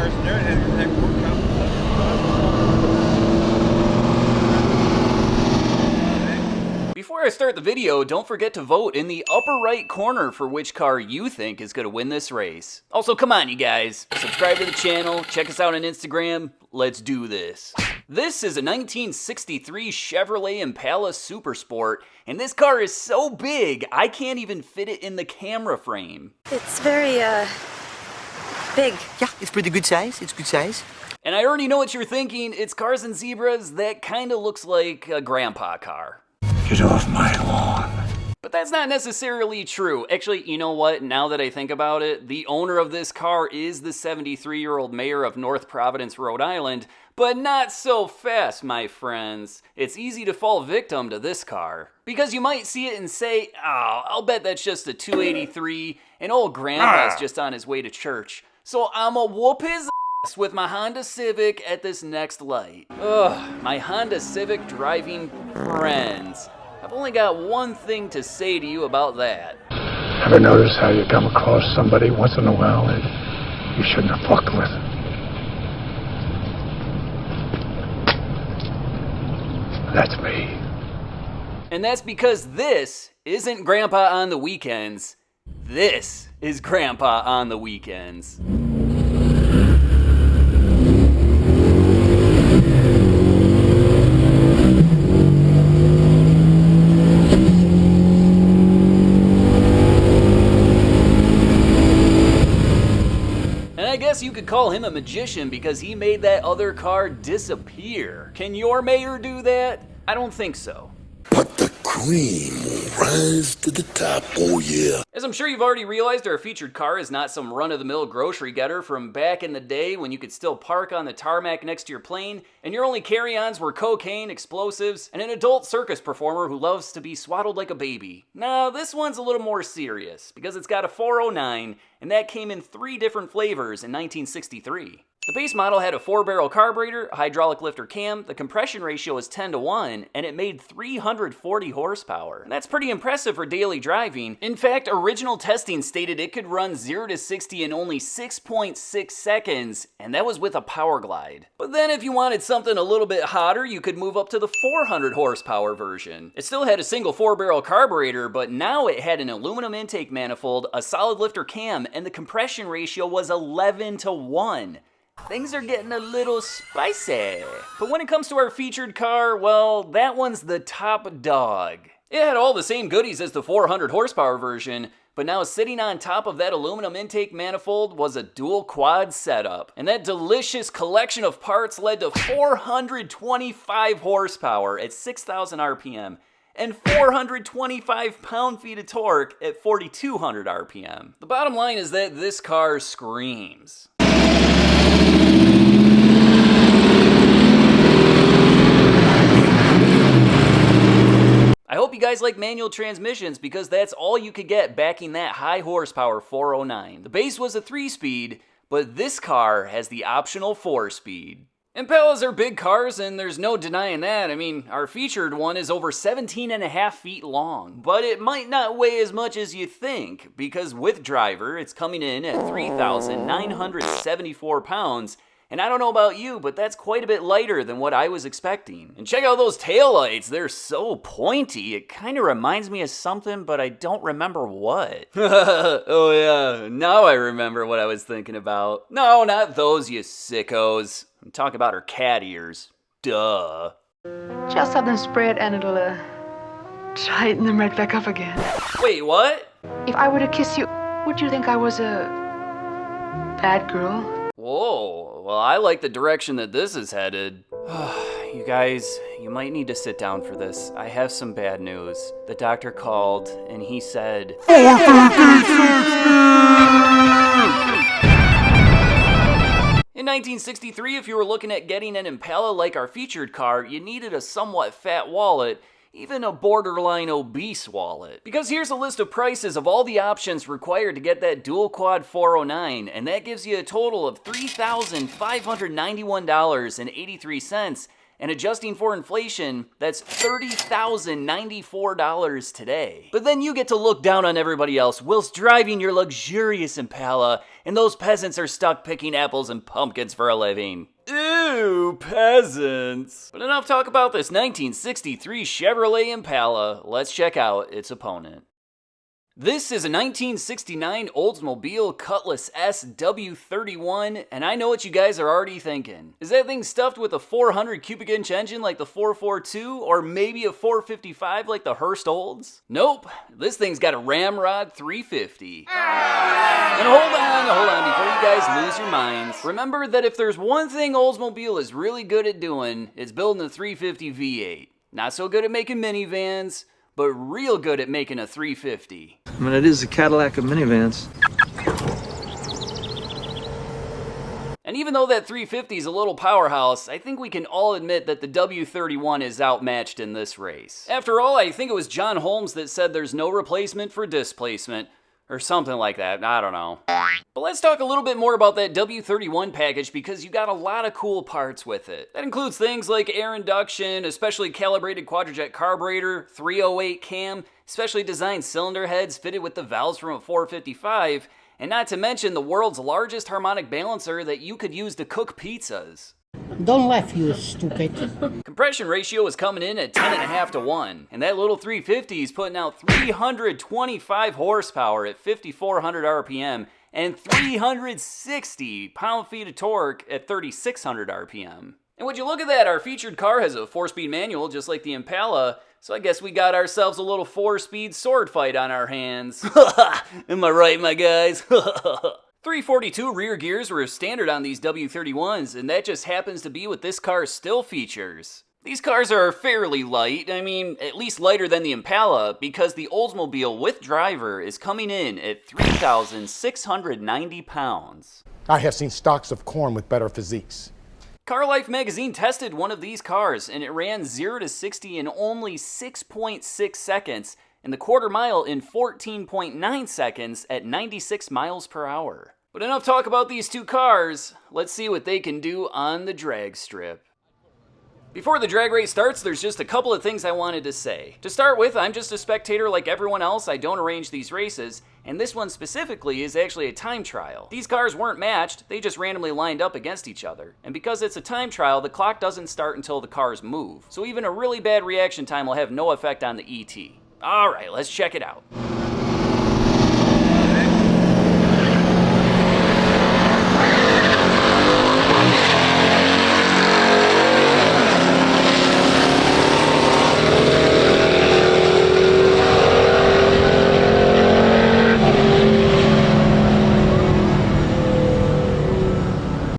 cars in there and work out. Before I start the video, don't forget to vote in the upper right corner for which car you think is going to win this race. Also, come on you guys, subscribe to the channel, check us out on Instagram, let's do this. This is a 1963 Chevrolet Impala Super Sport, and this car is so big, I can't even fit it in the camera frame. It's very, big. Yeah, it's pretty good size. It's good size. And I already know what you're thinking, it's Cars and Zebras, that kinda looks like a grandpa car. Get off my lawn. But that's not necessarily true. Actually, you know what? Now that I think about it, the owner of this car is the 73-year-old mayor of North Providence, Rhode Island, but not so fast, my friends. It's easy to fall victim to this car. Because you might see it and say, oh, I'll bet that's just a 283, and old grandpa's just on his way to church. So I'ma whoop his ass with my Honda Civic at this next light. Ugh, my Honda Civic driving friends. I've only got one thing to say to you about that. Ever notice how you come across somebody once in a while that you shouldn't have fucked with? That's me. And that's because this isn't Grandpa on the weekends. This is Grandpa on the weekends. I guess you could call him a magician because he made that other car disappear. Can your mayor do that? I don't think so. But the cream will rise to the top, oh yeah. As I'm sure you've already realized, our featured car is not some run-of-the-mill grocery getter from back in the day when you could still park on the tarmac next to your plane and your only carry-ons were cocaine, explosives, and an adult circus performer who loves to be swaddled like a baby. Now, this one's a little more serious because it's got a 409 and that came in 3 different flavors in 1963. The base model had a 4-barrel carburetor, a hydraulic lifter cam, the compression ratio was 10:1, and it made 340 horsepower. That's pretty impressive for daily driving. In fact, original testing stated it could run 0 to 60 in only 6.6 seconds, and that was with a power glide. But then if you wanted something a little bit hotter, you could move up to the 400 horsepower version. It still had a single 4-barrel carburetor, but now it had an aluminum intake manifold, a solid lifter cam, and the compression ratio was 11:1. Things are getting a little spicy. But when it comes to our featured car, well, that one's the top dog. It had all the same goodies as the 400 horsepower version, but now sitting on top of that aluminum intake manifold was a dual quad setup. And that delicious collection of parts led to 425 horsepower at 6,000 RPM and 425 pound-feet of torque at 4,200 RPM. The bottom line is that this car screams. I hope you guys like manual transmissions because that's all you could get backing that high horsepower 409. The base was a 3-speed, but this car has the optional 4-speed. Impalas are big cars and there's no denying that. I mean, our featured one is over 17.5 feet long, but it might not weigh as much as you think because with driver, it's coming in at 3,974 pounds. And I don't know about you, but that's quite a bit lighter than what I was expecting. And check out those taillights, they're so pointy. It kind of reminds me of something, but I don't remember what. Oh yeah, now I remember what I was thinking about. No, not those, you sickos. I'm talking about her cat ears. Duh. Just have them spread and it'll, tighten them right back up again. Wait, what? If I were to kiss you, would you think I was a bad girl? Whoa, well I like the direction that this is headed. You guys, you might need to sit down for this. I have some bad news. The doctor called and he said... In 1963, if you were looking at getting an Impala like our featured car, you needed a somewhat fat wallet, even a borderline obese wallet. Because here's a list of prices of all the options required to get that dual quad 409, and that gives you a total of $3,591.83, and adjusting for inflation, that's $30,094 today. But then you get to look down on everybody else whilst driving your luxurious Impala, and those peasants are stuck picking apples and pumpkins for a living. Ew, peasants. But enough talk about this 1963 Chevrolet Impala. Let's check out its opponent. This is a 1969 Oldsmobile Cutlass S W-31, and I know what you guys are already thinking. Is that thing stuffed with a 400 cubic inch engine like the 442, or maybe a 455 like the Hurst Olds? Nope, this thing's got a Ramrod 350. And hold on, before you guys lose your minds, remember that if there's one thing Oldsmobile is really good at doing, it's building a 350 V8. Not so good at making minivans, but real good at making a 350. I mean, it is a Cadillac of minivans. And even though that 350 is a little powerhouse, I think we can all admit that the W31 is outmatched in this race. After all, I think it was John Holmes that said there's no replacement for displacement, or something like that, I don't know. But let's talk a little bit more about that W31 package, because you got a lot of cool parts with it. That includes things like air induction, a specially calibrated quadrajet carburetor, 308 cam, specially designed cylinder heads fitted with the valves from a 455, and not to mention the world's largest harmonic balancer that you could use to cook pizzas. Don't laugh, you stupid. Compression ratio is coming in at 10.5 to 1, and that little 350 is putting out 325 horsepower at 5,400 RPM and 360 pound-feet of torque at 3,600 RPM. And would you look at that, our featured car has a 4-speed manual just like the Impala, so I guess we got ourselves a little 4-speed sword fight on our hands. Am I right, my guys? 342 rear gears were standard on these W31s, and that just happens to be what this car still features. These cars are fairly light, I mean, at least lighter than the Impala, because the Oldsmobile with driver is coming in at 3,690 pounds. I have seen stocks of corn with better physiques. Car Life magazine tested one of these cars, and it ran 0 to 60 in only 6.6 seconds, and the quarter mile in 14.9 seconds at 96 miles per hour. But enough talk about these two cars, let's see what they can do on the drag strip. Before the drag race starts, there's just a couple of things I wanted to say. To start with, I'm just a spectator like everyone else, I don't arrange these races, and this one specifically is actually a time trial. These cars weren't matched, they just randomly lined up against each other. And because it's a time trial, the clock doesn't start until the cars move. So even a really bad reaction time will have no effect on the ET. Alright, let's check it out.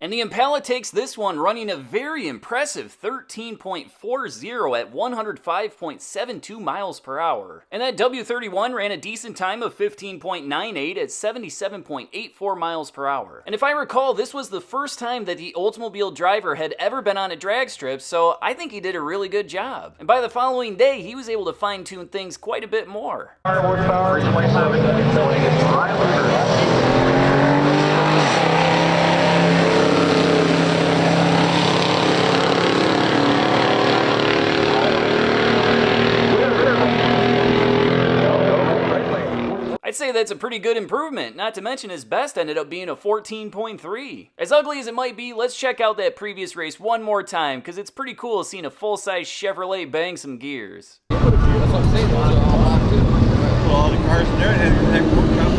And the Impala takes this one running a very impressive 13.40 at 105.72 miles per hour. And that W31 ran a decent time of 15.98 at 77.84 miles per hour. And if I recall, this was the first time that the Oldsmobile driver had ever been on a drag strip, so I think he did a really good job. And by the following day, he was able to fine-tune things quite a bit more. Horsepower, 327. I'd say that's a pretty good improvement, not to mention his best ended up being a 14.3. As ugly as it might be, let's check out that previous race one more time, because it's pretty cool seeing a full-size Chevrolet bang some gears. That's what I'm saying. Well, all the cars in there had worked out.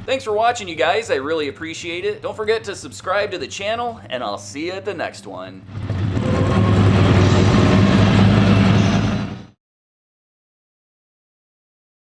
Thanks for watching, you guys. I really appreciate it. Don't forget to subscribe to the channel, and I'll see you at the next one.